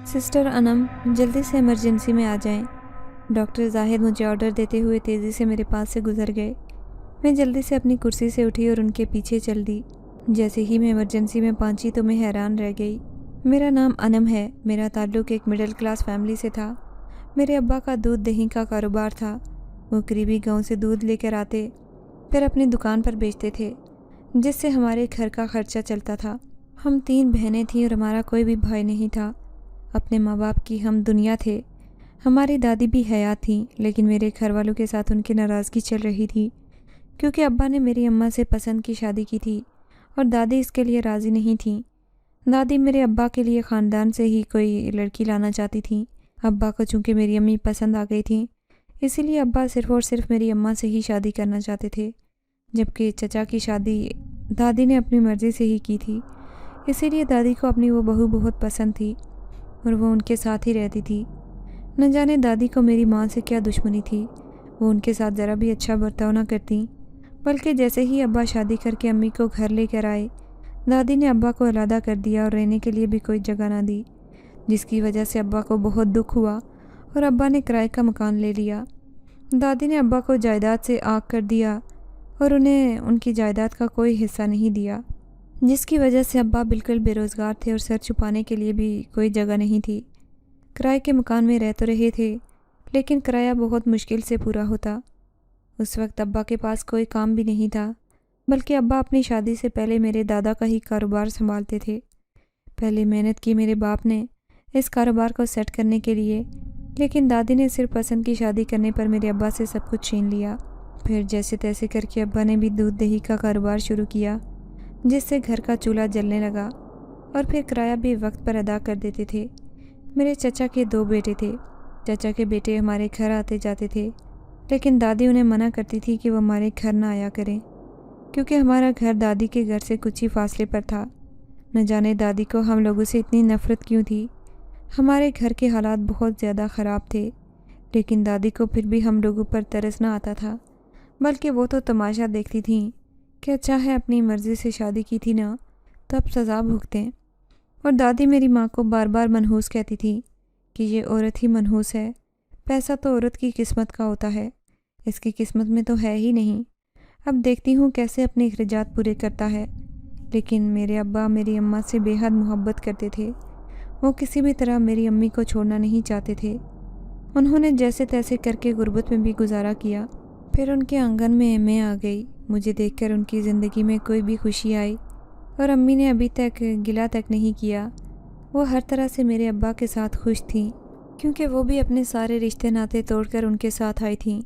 Sister انم، جلدی سے emergency میں آ جائیں۔ ڈاکٹر زاہد مجھے آرڈر دیتے ہوئے تیزی سے میرے پاس سے گزر گئے۔ میں جلدی سے اپنی کرسی سے اٹھی اور ان کے پیچھے چل دی۔ جیسے ہی میں ایمرجنسی میں پہنچی تو میں حیران رہ گئی۔ میرا نام انم ہے۔ میرا تعلق ایک مڈل کلاس فیملی سے تھا۔ میرے ابا کا دودھ دہی کا کاروبار تھا۔ وہ قریبی گاؤں سے دودھ لے کر آتے، پھر اپنی دکان پر بیچتے تھے، جس سے ہمارے گھر کا خرچہ چلتا تھا۔ ہم 3 بہنیں تھیں اور ہمارا کوئی بھی بھائی نہیں تھا۔ اپنے ماں باپ کی ہم دنیا تھے۔ ہماری دادی بھی حیات تھیں، لیکن میرے گھر والوں کے ساتھ ان کی ناراضگی چل رہی تھی، کیونکہ ابا نے میری اماں سے پسند کی شادی کی تھی اور دادی اس کے لیے راضی نہیں تھیں۔ دادی میرے ابا کے لیے خاندان سے ہی کوئی لڑکی لانا چاہتی تھیں۔ ابا کو چونکہ میری امی پسند آ گئی تھیں، اسی لیے ابا صرف اور صرف میری اماں سے ہی شادی کرنا چاہتے تھے، جبکہ چچا کی شادی دادی نے اپنی مرضی سے ہی کی تھی۔ اسی لیے دادی کو اپنی وہ بہو بہت پسند تھی اور وہ ان کے ساتھ ہی رہتی تھی۔ نہ جانے دادی کو میری ماں سے کیا دشمنی تھی، وہ ان کے ساتھ ذرا بھی اچھا برتاؤ نہ کرتیں، بلکہ جیسے ہی ابا شادی کر کے امی کو گھر لے کر آئے، دادی نے ابا کو علیحدہ کر دیا اور رہنے کے لیے بھی کوئی جگہ نہ دی، جس کی وجہ سے ابا کو بہت دکھ ہوا اور ابا نے کرائے کا مکان لے لیا۔ دادی نے ابا کو جائیداد سے آگ کر دیا اور انہیں ان کی جائیداد کا کوئی حصہ نہیں دیا، جس کی وجہ سے ابا بالکل بے روزگار تھے اور سر چھپانے کے لیے بھی کوئی جگہ نہیں تھی۔ کرائے کے مکان میں رہ تو رہے تھے، لیکن کرایہ بہت مشکل سے پورا ہوتا۔ اس وقت ابا کے پاس کوئی کام بھی نہیں تھا، بلکہ ابا اپنی شادی سے پہلے میرے دادا کا ہی کاروبار سنبھالتے تھے۔ پہلے محنت کی میرے باپ نے اس کاروبار کو سیٹ کرنے کے لیے، لیکن دادی نے صرف پسند کی شادی کرنے پر میرے ابا سے سب کچھ چھین لیا۔ پھر جیسے تیسے کر کے ابا نے بھی دودھ دہی کا کاروبار شروع کیا، جس سے گھر کا چولہا جلنے لگا، اور پھر کرایہ بھی وقت پر ادا کر دیتے تھے۔ میرے چچا کے 2 بیٹے تھے۔ چچا کے بیٹے ہمارے گھر آتے جاتے تھے، لیکن دادی انہیں منع کرتی تھی کہ وہ ہمارے گھر نہ آیا کریں، کیونکہ ہمارا گھر دادی کے گھر سے کچھ ہی فاصلے پر تھا۔ نہ جانے دادی کو ہم لوگوں سے اتنی نفرت کیوں تھی۔ ہمارے گھر کے حالات بہت زیادہ خراب تھے، لیکن دادی کو پھر بھی ہم لوگوں پر ترس نہ آتا تھا، بلکہ وہ تو تماشا دیکھتی تھیں کہ اچھا ہے اپنی مرضی سے شادی کی تھی نا، تو اب سزا بھگتیں۔ اور دادی میری ماں کو بار بار منحوس کہتی تھی کہ یہ عورت ہی منحوس ہے، پیسہ تو عورت کی قسمت کا ہوتا ہے، اس کی قسمت میں تو ہے ہی نہیں۔ اب دیکھتی ہوں کیسے اپنے اخراجات پورے کرتا ہے۔ لیکن میرے ابا میری اماں سے بے حد محبت کرتے تھے۔ وہ کسی بھی طرح میری امی کو چھوڑنا نہیں چاہتے تھے۔ انہوں نے جیسے تیسے کر کے غربت میں بھی گزارا کیا۔ پھر ان کے آنگن میں میں آ گئی۔ مجھے دیکھ کر ان کی زندگی میں کوئی بھی خوشی آئی، اور امی نے ابھی تک گلہ تک نہیں کیا۔ وہ ہر طرح سے میرے ابا کے ساتھ خوش تھیں، کیونکہ وہ بھی اپنے سارے رشتے ناطے توڑ کر ان کے ساتھ آئی تھیں۔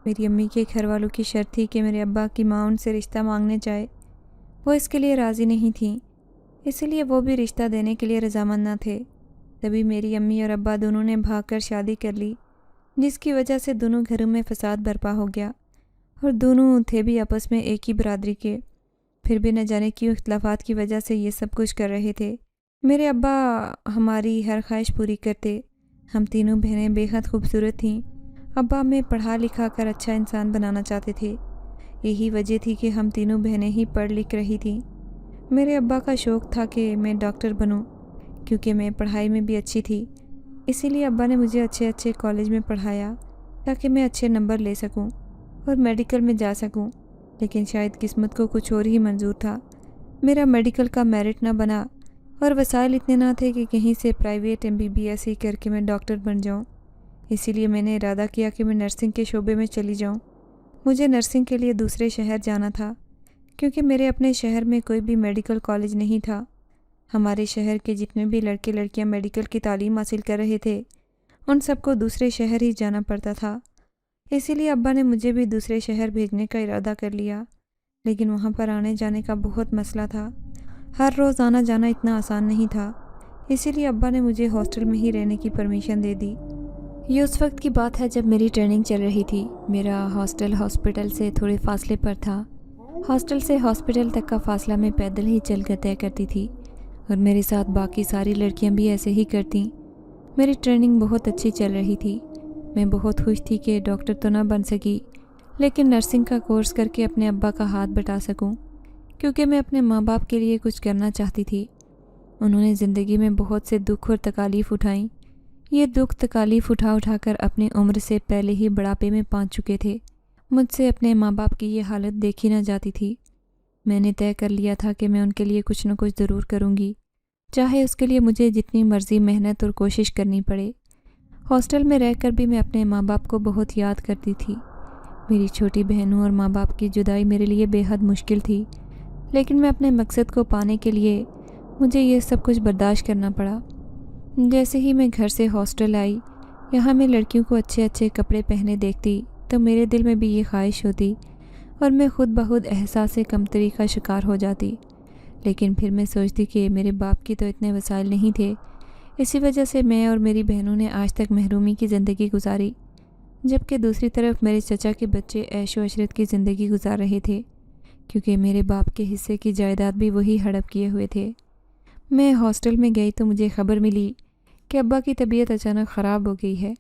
میری امی کے گھر والوں کی شرط تھی کہ میرے ابا کی ماں ان سے رشتہ مانگنے جائے۔ وہ اس کے لیے راضی نہیں تھیں، اسی لیے وہ بھی رشتہ دینے کے لیے رضامند نہ تھے۔ تبھی میری امی اور ابا دونوں نے بھاگ کر شادی کر لی، جس کی وجہ سے دونوں گھروں میں فساد برپا ہو گیا، اور دونوں تھے بھی آپس میں ایک ہی برادری کے، پھر بھی نہ جانے کیوں اختلافات کی وجہ سے یہ سب کچھ کر رہے تھے۔ میرے ابا ہماری ہر خواہش پوری کرتے۔ ہم تینوں بہنیں بے حد خوبصورت تھیں۔ ابا ہمیں پڑھا لکھا کر اچھا انسان بنانا چاہتے تھے۔ یہی وجہ تھی کہ ہم تینوں بہنیں ہی پڑھ لکھ رہی تھیں۔ میرے ابا کا شوق تھا کہ میں ڈاکٹر بنوں، کیونکہ میں پڑھائی میں بھی اچھی تھی۔ اسی لیے ابا نے مجھے اچھے کالج میں پڑھایا تاکہ میں اچھے نمبر لے سکوں اور میڈیکل میں جا سکوں، لیکن شاید قسمت کو کچھ اور ہی منظور تھا۔ میرا میڈیکل کا میرٹ نہ بنا، اور وسائل اتنے نہ تھے کہ کہیں سے پرائیویٹ MBBS ہی کر کے میں ڈاکٹر بن جاؤں۔ اسی لیے میں نے ارادہ کیا کہ میں نرسنگ کے شعبے میں چلی جاؤں۔ مجھے نرسنگ کے لیے دوسرے شہر جانا تھا، کیونکہ میرے اپنے شہر میں کوئی بھی میڈیکل کالج نہیں تھا۔ ہمارے شہر کے جتنے بھی لڑکے لڑکیاں میڈیکل کی تعلیم حاصل کر رہے تھے، ان سب کو دوسرے شہر ہی جانا پڑتا تھا۔ اسی لیے ابا نے مجھے بھی دوسرے شہر بھیجنے کا ارادہ کر لیا، لیکن وہاں پر آنے جانے کا بہت مسئلہ تھا۔ ہر روز آنا جانا اتنا آسان نہیں تھا، اسی لیے ابا نے مجھے ہاسٹل میں ہی رہنے کی پرمیشن دے دی۔ یہ اس وقت کی بات ہے جب میری ٹریننگ چل رہی تھی۔ میرا ہاسٹل ہاسپٹل سے تھوڑے فاصلے پر تھا۔ ہاسٹل سے ہاسپٹل تک کا فاصلہ میں پیدل ہی چل کر طے کرتی تھی، اور میرے ساتھ باقی ساری لڑکیاں بھی ایسے ہی کرتیں۔ میری ٹریننگ بہت اچھی چل رہی تھی۔ میں بہت خوش تھی کہ ڈاکٹر تو نہ بن سکی، لیکن نرسنگ کا کورس کر کے اپنے ابا کا ہاتھ بٹا سکوں، کیونکہ میں اپنے ماں باپ کے لیے کچھ کرنا چاہتی تھی۔ انہوں نے زندگی میں بہت سے دکھ اور تکالیف اٹھائیں۔ یہ دکھ تکالیف اٹھا کر اپنی عمر سے پہلے ہی بڑھاپے میں پہنچ چکے تھے۔ مجھ سے اپنے ماں باپ کی یہ حالت دیکھی نہ جاتی تھی۔ میں نے طے کر لیا تھا کہ میں ان کے لیے کچھ نہ کچھ ضرور کروں گی، چاہے اس کے لیے مجھے جتنی مرضی محنت اور کوشش کرنی پڑے۔ ہاسٹل میں رہ کر بھی میں اپنے ماں باپ کو بہت یاد کرتی تھی۔ میری چھوٹی بہنوں اور ماں باپ کی جدائی میرے لیے بے حد مشکل تھی، لیکن میں اپنے مقصد کو پانے کے لیے مجھے یہ سب کچھ برداشت کرنا پڑا۔ جیسے ہی میں گھر سے ہاسٹل آئی، یہاں میں لڑکیوں کو اچھے اچھے کپڑے پہنے دیکھتی تو میرے دل میں بھی یہ خواہش ہوتی اور میں خود بخود احساس کمتری کا شکار ہو جاتی۔ لیکن پھر میں سوچتی کہ میرے باپ کی تو اتنے وسائل نہیں تھے، اسی وجہ سے میں اور میری بہنوں نے آج تک محرومی کی زندگی گزاری، جبکہ دوسری طرف میرے چچا کے بچے عیش و عشرت کی زندگی گزار رہے تھے، کیونکہ میرے باپ کے حصے کی جائیداد بھی وہی ہڑپ کیے ہوئے تھے۔ میں ہاسٹل میں گئی تو مجھے خبر ملی کہ ابا کی طبیعت اچانک خراب ہو گئی ہے۔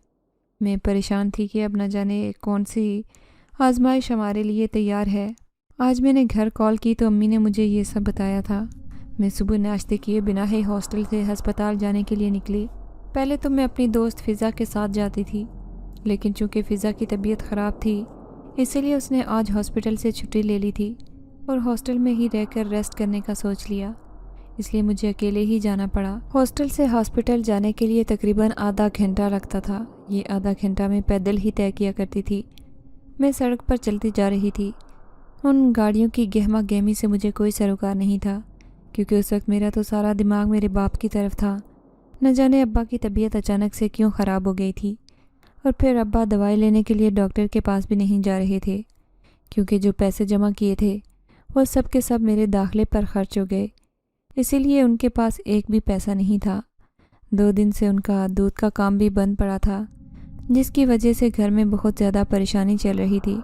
میں پریشان تھی کہ اب نہ جانے کون سی آزمائش ہمارے لیے تیار ہے۔ آج میں نے گھر کال کی تو امی نے مجھے یہ سب بتایا تھا۔ میں صبح ناشتے کیے بنا ہی ہاسٹل سے ہسپتال جانے کے لیے نکلی۔ پہلے تو میں اپنی دوست فضا کے ساتھ جاتی تھی، لیکن چونکہ فضا کی طبیعت خراب تھی اسی لیے اس نے آج ہاسپٹل سے چھٹی لے لی تھی اور ہاسٹل میں ہی رہ کر ریسٹ کرنے کا سوچ لیا، اس لیے مجھے اکیلے ہی جانا پڑا۔ ہاسٹل سے ہاسپٹل جانے کے لیے تقریباً آدھا گھنٹہ لگتا تھا۔ یہ آدھا گھنٹہ میں پیدل ہی طے کیا کرتی تھی۔ میں سڑک پر چلتی جا رہی تھی۔ ان گاڑیوں کی گہما گہمی سے مجھے کوئی سروکار نہیں تھا، کیونکہ اس وقت میرا تو سارا دماغ میرے باپ کی طرف تھا۔ نہ جانے ابا کی طبیعت اچانک سے کیوں خراب ہو گئی تھی، اور پھر ابا دوائی لینے کے لیے ڈاکٹر کے پاس بھی نہیں جا رہے تھے، کیونکہ جو پیسے جمع کیے تھے وہ سب کے سب میرے داخلے پر خرچ ہو گئے، اسی لیے ان کے پاس ایک بھی پیسہ نہیں تھا۔ 2 دن سے ان کا دودھ کا کام بھی بند پڑا تھا، جس کی وجہ سے گھر میں بہت زیادہ پریشانی چل رہی تھی۔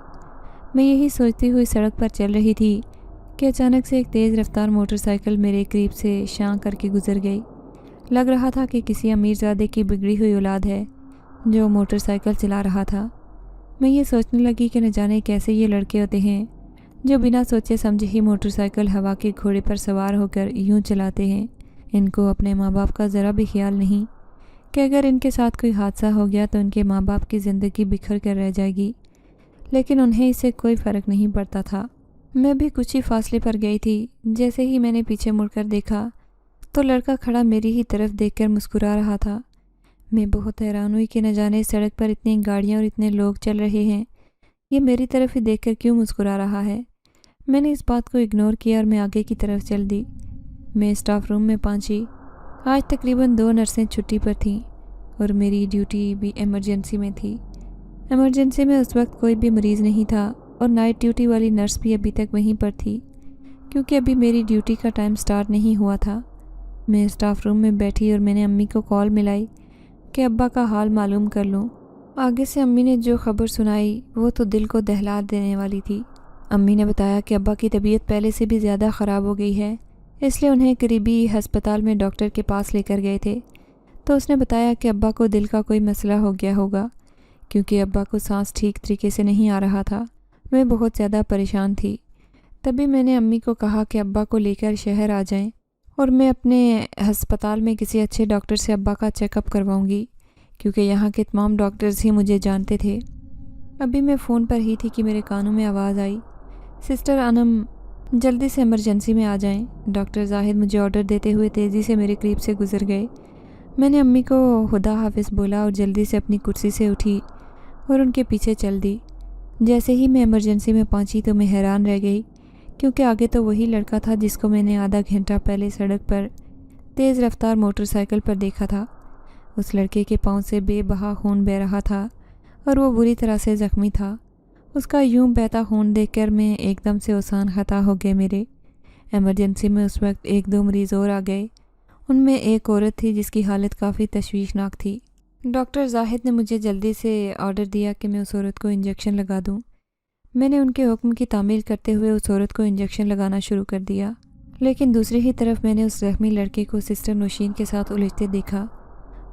میں یہی سوچتی ہوئی سڑک پر چل رہی تھی کہ اچانک سے ایک تیز رفتار موٹر سائیکل میرے قریب سے شاں کر کے گزر گئی۔ لگ رہا تھا کہ کسی امیر زادے کی بگڑی ہوئی اولاد ہے جو موٹر سائیکل چلا رہا تھا۔ میں یہ سوچنے لگی کہ نہ جانے کیسے یہ لڑکے ہوتے ہیں جو بنا سوچے سمجھے ہی موٹر سائیکل ہوا کے گھوڑے پر سوار ہو کر یوں چلاتے ہیں۔ ان کو اپنے ماں باپ کا ذرا بھی خیال نہیں کہ اگر ان کے ساتھ کوئی حادثہ ہو گیا تو ان کے ماں باپ کی زندگی بکھر کر رہ جائے گی، لیکن انہیں اس سے کوئی فرق نہیں پڑتا تھا۔ میں بھی کچھ ہی فاصلے پر گئی تھی۔ جیسے ہی میں نے پیچھے مڑ کر دیکھا تو لڑکا کھڑا میری ہی طرف دیکھ کر مسکرا رہا تھا۔ میں بہت حیران ہوئی کہ نہ جانے سڑک پر اتنی گاڑیاں اور اتنے لوگ چل رہے ہیں، یہ میری طرف ہی دیکھ کر کیوں مسکرا رہا ہے۔ میں نے اس بات کو اگنور کیا اور میں آگے کی طرف چل دی۔ میں اسٹاف روم میں پہنچی۔ آج تقریباً 2 نرسیں چھٹی پر تھیں اور میری ڈیوٹی بھی ایمرجنسی میں تھی۔ ایمرجنسی میں اس وقت کوئی بھی مریض نہیں تھا اور نائٹ ڈیوٹی والی نرس بھی ابھی تک وہیں پر تھی، کیونکہ ابھی میری ڈیوٹی کا ٹائم سٹارٹ نہیں ہوا تھا۔ میں اسٹاف روم میں بیٹھی اور میں نے امی کو کال ملائی کہ ابا کا حال معلوم کر لوں۔ آگے سے امی نے جو خبر سنائی وہ تو دل کو دہلا دینے والی تھی۔ امی نے بتایا کہ ابا کی طبیعت پہلے سے بھی زیادہ خراب ہو گئی ہے، اس لیے انہیں قریبی ہسپتال میں ڈاکٹر کے پاس لے کر گئے تھے، تو اس نے بتایا کہ ابا کو دل کا کوئی مسئلہ ہو گیا ہوگا، کیونکہ ابا کو سانس ٹھیک طریقے سے نہیں آ رہا تھا۔ میں بہت زیادہ پریشان تھی۔ تبھی میں نے امی کو کہا کہ ابا کو لے کر شہر آ جائیں اور میں اپنے ہسپتال میں کسی اچھے ڈاکٹر سے ابا کا چیک اپ کرواؤں گی، کیونکہ یہاں کے تمام ڈاکٹرز ہی مجھے جانتے تھے۔ ابھی میں فون پر ہی تھی کہ میرے کانوں میں آواز آئی، سسٹر انم جلدی سے ایمرجنسی میں آ جائیں۔ ڈاکٹر زاہد مجھے آرڈر دیتے ہوئے تیزی سے میرے قریب سے گزر گئے۔ میں نے امی کو خدا حافظ بولا اور جلدی سے اپنی کرسی سے اٹھی اور ان کے پیچھے چل دی۔ جیسے ہی میں ایمرجنسی میں پہنچی تو میں حیران رہ گئی، کیونکہ آگے تو وہی لڑکا تھا جس کو میں نے آدھا گھنٹہ پہلے سڑک پر تیز رفتار موٹر سائیکل پر دیکھا تھا۔ اس لڑکے کے پاؤں سے بے بہا خون بہہ رہا تھا اور وہ بری طرح سے زخمی تھا۔ اس کا یوں بہتا خون دیکھ کر میں ایک دم سے اوسان خطا ہو گئے میرے۔ ایمرجنسی میں اس وقت 1-2 مریض اور آ گئے۔ ان میں ایک عورت تھی جس کی حالت کافی تشویشناک تھی۔ ڈاکٹر زاہد نے مجھے جلدی سے آرڈر دیا کہ میں اس عورت کو انجیکشن لگا دوں۔ میں نے ان کے حکم کی تعمیل کرتے ہوئے اس عورت کو انجیکشن لگانا شروع کر دیا، لیکن دوسری ہی طرف میں نے اس زخمی لڑکے کو سسٹر نوشین کے ساتھ الجھتے دیکھا۔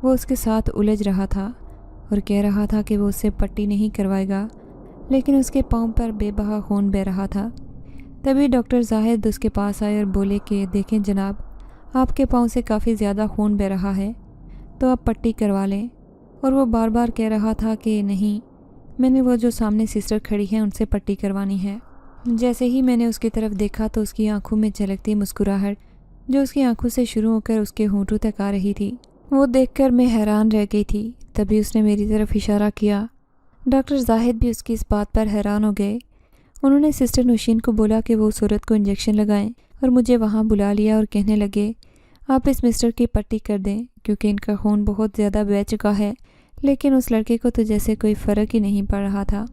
وہ اس کے ساتھ الجھ رہا تھا اور کہہ رہا تھا کہ وہ اس سے پٹی نہیں کروائے گا، لیکن اس کے پاؤں پر بے بہا خون بہہ رہا تھا۔ تبھی ڈاکٹر زاہد اس کے پاس آئے اور بولے کہ دیکھیں جناب، آپ کے پاؤں سے کافی زیادہ خون بہہ رہا ہے، تو آپ پٹی کروا لیں۔ اور وہ بار بار کہہ رہا تھا کہ نہیں، میں نے وہ جو سامنے سسٹر کھڑی ہیں ان سے پٹی کروانی ہے۔ جیسے ہی میں نے اس کی طرف دیکھا تو اس کی آنکھوں میں جھلکتی مسکراہٹ جو اس کی آنکھوں سے شروع ہو کر اس کے ہونٹوں تک آ رہی تھی، وہ دیکھ کر میں حیران رہ گئی تھی۔ تبھی اس نے میری طرف اشارہ کیا۔ ڈاکٹر زاہد بھی اس کی اس بات پر حیران ہو گئے۔ انہوں نے سسٹر نوشین کو بولا کہ وہ صورت کو انجیکشن لگائیں اور مجھے وہاں بلا لیا اور کہنے لگے آپ اس مسٹر کی پٹی کر دیں کیونکہ ان کا خون بہت زیادہ بہہ چکا ہے۔ لیکن اس لڑکے کو تو جیسے کوئی فرق ہی نہیں پڑ رہا تھا۔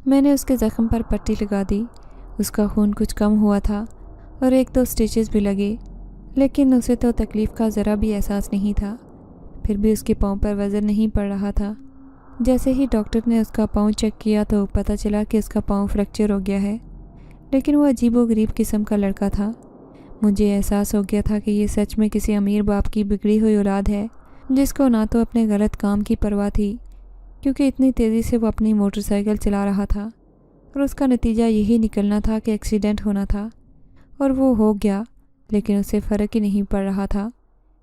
میں نے اس کے زخم پر پٹی لگا دی۔ اس کا خون کچھ کم ہوا تھا اور 1-2 سٹیچز بھی لگے، لیکن اسے تو تکلیف کا ذرا بھی احساس نہیں تھا۔ پھر بھی اس کے پاؤں پر وزن نہیں پڑ رہا تھا۔ جیسے ہی ڈاکٹر نے اس کا پاؤں چیک کیا تو پتہ چلا کہ اس کا پاؤں فریکچر ہو گیا ہے، لیکن وہ عجیب و غریب قسم کا لڑکا تھا۔ مجھے احساس ہو گیا تھا کہ یہ سچ میں کسی امیر باپ کی بگڑی ہوئی اولاد ہے جس کو نہ تو اپنے غلط کام کی پرواہ تھی، کیونکہ اتنی تیزی سے وہ اپنی موٹر سائیکل چلا رہا تھا اور اس کا نتیجہ یہی نکلنا تھا کہ ایکسیڈنٹ ہونا تھا، اور وہ ہو گیا، لیکن اسے فرق ہی نہیں پڑ رہا تھا۔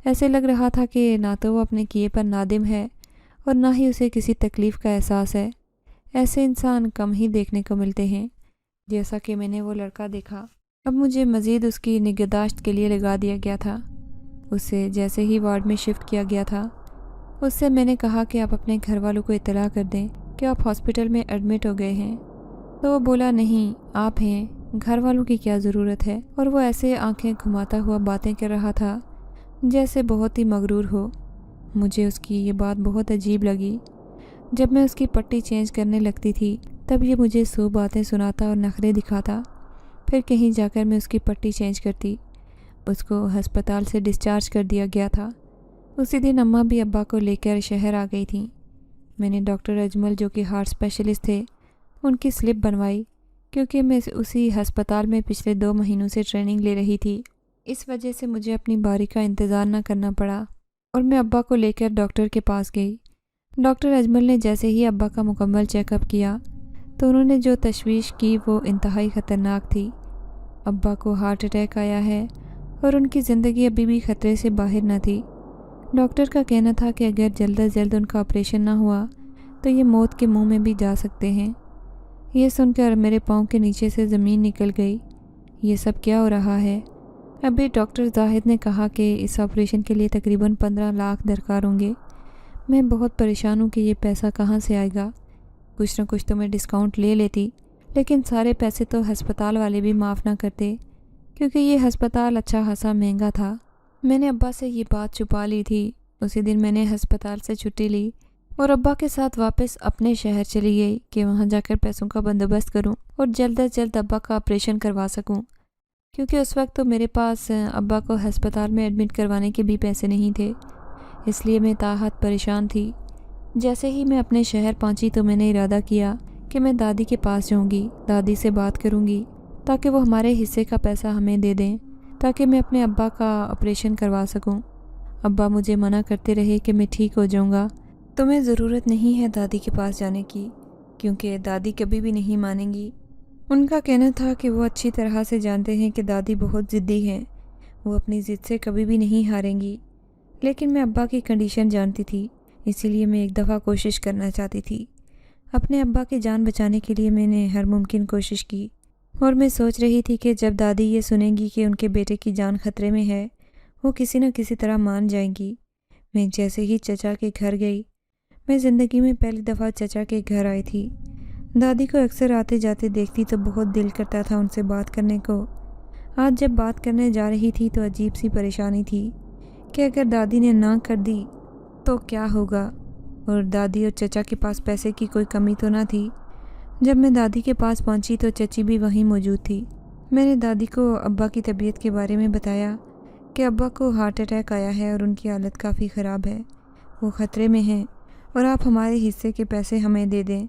ایسے لگ رہا تھا کہ نہ تو وہ اپنے کیے پر نادم ہے اور نہ ہی اسے کسی تکلیف کا احساس ہے۔ ایسے انسان کم ہی دیکھنے کو ملتے ہیں جیسا کہ میں نے وہ لڑکا دیکھا۔ اب مجھے مزید اس کی نگہداشت کے لیے لگا دیا گیا تھا۔ اسے جیسے ہی وارڈ میں شفٹ کیا گیا تھا، اس سے میں نے کہا کہ آپ اپنے گھر والوں کو اطلاع کر دیں کہ آپ ہاسپٹل میں ایڈمٹ ہو گئے ہیں، تو وہ بولا نہیں، آپ ہیں، گھر والوں کی کیا ضرورت ہے، اور وہ ایسے آنکھیں گھماتا ہوا باتیں کر رہا تھا جیسے بہت ہی مغرور ہو۔ مجھے اس کی یہ بات بہت عجیب لگی۔ جب میں اس کی پٹی چینج کرنے لگتی تھی تب یہ مجھے 100 باتیں سناتا اور نخرے دکھاتا، پھر کہیں جا کر میں اس کی پٹی چینج کرتی۔ اس کو ہسپتال سے ڈسچارج کر دیا گیا تھا۔ اسی دن اماں بھی ابا کو لے کر شہر آ گئی تھیں۔ میں نے ڈاکٹر اجمل جو کہ ہارٹ اسپیشلسٹ تھے ان کی سلپ بنوائی، کیونکہ میں اسی ہسپتال میں پچھلے 2 مہینوں سے ٹریننگ لے رہی تھی۔ اس وجہ سے مجھے اپنی باری کا انتظار نہ کرنا پڑا اور میں ابا کو لے کر ڈاکٹر کے پاس گئی۔ ڈاکٹر اجمل نے جیسے ہی ابا کا مکمل چیک اپ کیا تو انہوں نے جو تشویش کی وہ انتہائی خطرناک تھی۔ ابا کو ہارٹ اٹیک آیا ہے اور ان کی زندگی ابھی بھی خطرے سے باہر نہ تھی۔ ڈاکٹر کا کہنا تھا کہ اگر جلد از جلد ان کا آپریشن نہ ہوا تو یہ موت کے منہ میں بھی جا سکتے ہیں۔ یہ سن کر میرے پاؤں کے نیچے سے زمین نکل گئی۔ یہ سب کیا ہو رہا ہے؟ ابھی ڈاکٹر زاہد نے کہا کہ اس آپریشن کے لیے تقریباً 15 لاکھ درکار ہوں گے۔ میں بہت پریشان ہوں کہ یہ پیسہ کہاں سے آئے گا۔ کچھ نہ کچھ تو میں ڈسکاؤنٹ لے لیتی، لیکن سارے پیسے تو ہسپتال والے بھی معاف نہ کرتے، کیونکہ یہ ہسپتال اچھا خاصا مہنگا تھا۔ میں نے ابا سے یہ بات چھپا لی تھی۔ اسی دن میں نے ہسپتال سے چھٹی لی اور ابا کے ساتھ واپس اپنے شہر چلی گئی کہ وہاں جا کر پیسوں کا بندوبست کروں اور جلد از جلد ابا کا آپریشن کروا سکوں، کیونکہ اس وقت تو میرے پاس ابا کو ہسپتال میں ایڈمٹ کروانے کے بھی پیسے نہیں تھے۔ اس لیے میں تاحد پریشان تھی۔ جیسے ہی میں اپنے شہر پہنچی تو میں نے ارادہ کیا کہ میں دادی کے پاس جاؤں گی، دادی سے بات کروں گی تاکہ وہ ہمارے حصے کا پیسہ ہمیں دے دیں تاکہ میں اپنے ابا کا آپریشن کروا سکوں۔ ابا مجھے منع کرتے رہے کہ میں ٹھیک ہو جاؤں گا، تمہیں ضرورت نہیں ہے دادی کے پاس جانے کی، کیونکہ دادی کبھی بھی نہیں مانیں گی۔ ان کا کہنا تھا کہ وہ اچھی طرح سے جانتے ہیں کہ دادی بہت ضدی ہیں، وہ اپنی ضد سے کبھی بھی نہیں ہاریں گی۔ لیکن میں ابا کی کنڈیشن جانتی تھی، اسی لیے میں ایک دفعہ کوشش کرنا چاہتی تھی۔ اپنے ابا کی جان بچانے کے لیے میں نے ہر ممکن کوشش کی، اور میں سوچ رہی تھی کہ جب دادی یہ سنیں گی کہ ان کے بیٹے کی جان خطرے میں ہے وہ کسی نہ کسی طرح مان جائیں گی۔ میں جیسے ہی چچا کے گھر گئی، میں زندگی میں پہلی دفعہ چچا کے گھر آئی تھی۔ دادی کو اکثر آتے جاتے دیکھتی تو بہت دل کرتا تھا ان سے بات کرنے کو۔ آج جب بات کرنے جا رہی تھی تو عجیب سی پریشانی تھی کہ اگر دادی نے نہ کر دی تو کیا ہوگا، اور دادی اور چچا کے پاس پیسے کی کوئی کمی تو نہ تھی۔ جب میں دادی کے پاس پہنچی تو چچی بھی وہیں موجود تھی۔ میں نے دادی کو ابا کی طبیعت کے بارے میں بتایا کہ ابا کو ہارٹ اٹیک آیا ہے اور ان کی حالت کافی خراب ہے، وہ خطرے میں ہیں اور آپ ہمارے حصے کے پیسے ہمیں دے دیں۔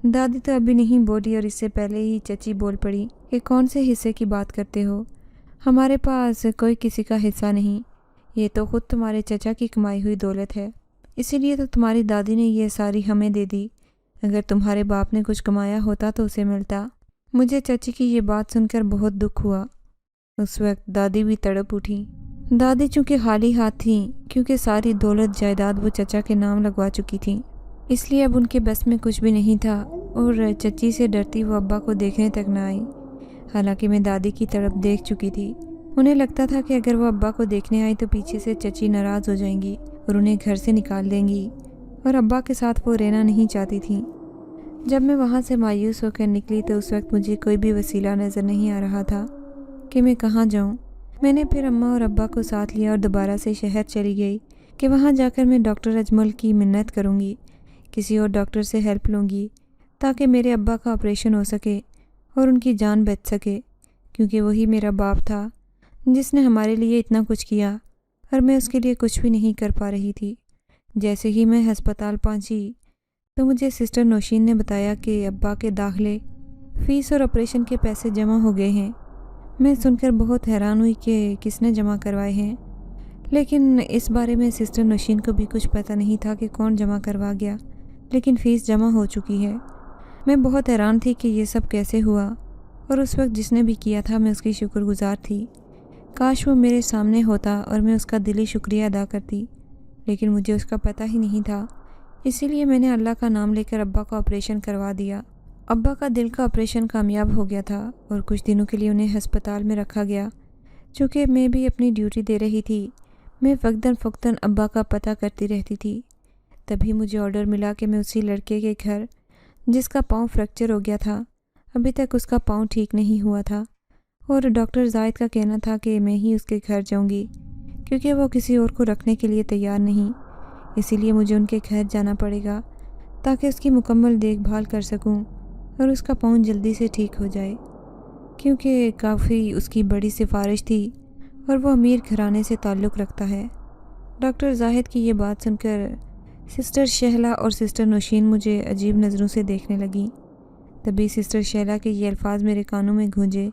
دادی تو ابھی نہیں بولی اور اس سے پہلے ہی چچی بول پڑی کہ کون سے حصے کی بات کرتے ہو، ہمارے پاس کوئی کسی کا حصہ نہیں، یہ تو خود تمہارے چچا کی کمائی ہوئی دولت ہے، اسی لیے تو تمہاری دادی نے یہ ساری ہمیں دے دی، اگر تمہارے باپ نے کچھ کمایا ہوتا تو اسے ملتا۔ مجھے چچی کی یہ بات سن کر بہت دکھ ہوا۔ اس وقت دادی بھی تڑپ اٹھی۔ دادی چونکہ خالی ہاتھ تھیں کیونکہ ساری دولت جائیداد وہ چچا کے نام لگوا چکی تھیں، اس لیے اب ان کے بس میں کچھ بھی نہیں تھا اور چچی سے ڈرتی وہ ابا کو دیکھنے تک نہ آئی۔ حالانکہ میں دادی کی طرف دیکھ چکی تھی، انہیں لگتا تھا کہ اگر وہ ابا کو دیکھنے آئی تو پیچھے سے چچی ناراض ہو جائیں گی اور انہیں گھر سے نکال دیں گی، اور ابا کے ساتھ وہ رہنا نہیں چاہتی تھیں۔ جب میں وہاں سے مایوس ہو کر نکلی تو اس وقت مجھے کوئی بھی وسیلہ نظر نہیں آ رہا تھا کہ میں کہاں جاؤں۔ میں نے پھر اماں اور ابا کو ساتھ لیا اور دوبارہ سے شہر چلی گئی کہ وہاں جا کر میں ڈاکٹر اجمل کی منت کروں گی، کسی اور ڈاکٹر سے ہیلپ لوں گی تاکہ میرے ابا کا آپریشن ہو سکے اور ان کی جان بچ سکے، کیونکہ وہی میرا باپ تھا جس نے ہمارے لیے اتنا کچھ کیا اور میں اس کے لیے کچھ بھی نہیں کر پا رہی تھی۔ جیسے ہی میں ہسپتال پہنچی تو مجھے سسٹر نوشین نے بتایا کہ ابا کے داخلے، فیس اور آپریشن کے پیسے جمع ہو گئے ہیں۔ میں سن کر بہت حیران ہوئی کہ کس نے جمع کروائے ہیں، لیکن اس بارے میں سسٹر نوشین کو بھی کچھ پتہ نہیں تھا کہ کون جمع کروا گیا، لیکن فیس جمع ہو چکی ہے۔ میں بہت حیران تھی کہ یہ سب کیسے ہوا، اور اس وقت جس نے بھی کیا تھا میں اس کی شکر گزار تھی۔ کاش وہ میرے سامنے ہوتا اور میں اس کا دلی شکریہ ادا کرتی، لیکن مجھے اس کا پتہ ہی نہیں تھا، اسی لیے میں نے اللہ کا نام لے کر ابا کا آپریشن کروا دیا۔ ابا کا دل کا آپریشن کامیاب ہو گیا تھا اور کچھ دنوں کے لیے انہیں ہسپتال میں رکھا گیا۔ چونکہ میں بھی اپنی ڈیوٹی دے رہی تھی، میں وقتاً فوقتاً ابا کا پتہ کرتی رہتی تھی۔ تبھی مجھے آرڈر ملا کہ میں اسی لڑکے کے گھر، جس کا پاؤں فریکچر ہو گیا تھا، ابھی تک اس کا پاؤں ٹھیک نہیں ہوا تھا، اور ڈاکٹر زاہد کا کہنا تھا کہ میں ہی اس کے گھر جاؤں گی کیونکہ وہ کسی اور کو رکھنے کے لیے تیار نہیں، اسی لیے مجھے ان کے گھر جانا پڑے گا تاکہ اس کی مکمل دیکھ بھال کر سکوں اور اس کا پاؤں جلدی سے ٹھیک ہو جائے، کیونکہ کافی اس کی بڑی سفارش تھی اور وہ امیر گھرانے سے تعلق رکھتا ہے۔ ڈاکٹر زاہد کی یہ بات سن کر سسٹر شہلا اور سسٹر نوشین مجھے عجیب نظروں سے دیکھنے لگیں۔ تبھی سسٹر شہلا کے یہ الفاظ میرے کانوں میں گونجے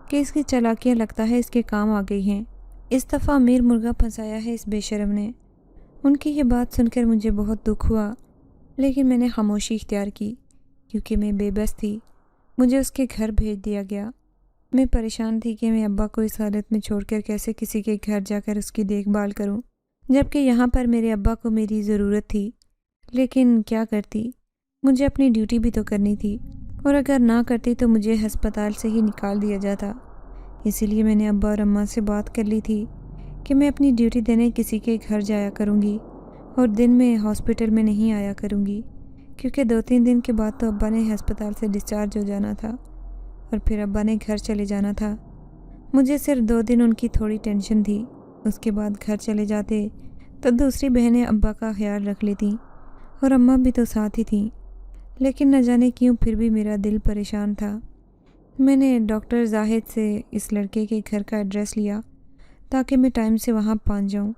کہ اس کی چالاکیاں لگتا ہے اس کے کام آ گئی ہیں، اس دفعہ امیر مرغا پھنسایا ہے اس بے شرم نے۔ ان کی یہ بات سن کر مجھے بہت دکھ ہوا، لیکن میں نے خاموشی اختیار کی کیونکہ میں بے بس تھی۔ مجھے اس کے گھر بھیج دیا گیا۔ میں پریشان تھی کہ میں ابا کو اس حالت میں چھوڑ کر کیسے کسی کے گھر جا کر اس کی دیکھ بھال کروں، جبکہ یہاں پر میرے ابا کو میری ضرورت تھی۔ لیکن کیا کرتی، مجھے اپنی ڈیوٹی بھی تو کرنی تھی، اور اگر نہ کرتی تو مجھے ہسپتال سے ہی نکال دیا جاتا۔ اسی لیے میں نے ابا اور اماں سے بات کر لی تھی کہ میں اپنی ڈیوٹی دینے کسی کے گھر جایا کروں گی اور دن میں ہاسپٹل میں نہیں آیا کروں گی، کیونکہ 2-3 دن کے بعد تو ابا نے ہسپتال سے ڈسچارج ہو جانا تھا اور پھر ابا نے گھر چلے جانا تھا۔ مجھے صرف 2 دن ان کی تھوڑی ٹینشن تھی، اس کے بعد گھر چلے جاتے تو دوسری بہنیں ابا کا خیال رکھ لیتیں اور اماں بھی تو ساتھ ہی تھیں، لیکن نہ جانے کیوں پھر بھی میرا دل پریشان تھا۔ میں نے ڈاکٹر زاہد سے اس لڑکے کے گھر کا ایڈریس لیا تاکہ میں ٹائم سے وہاں پہنچ جاؤں۔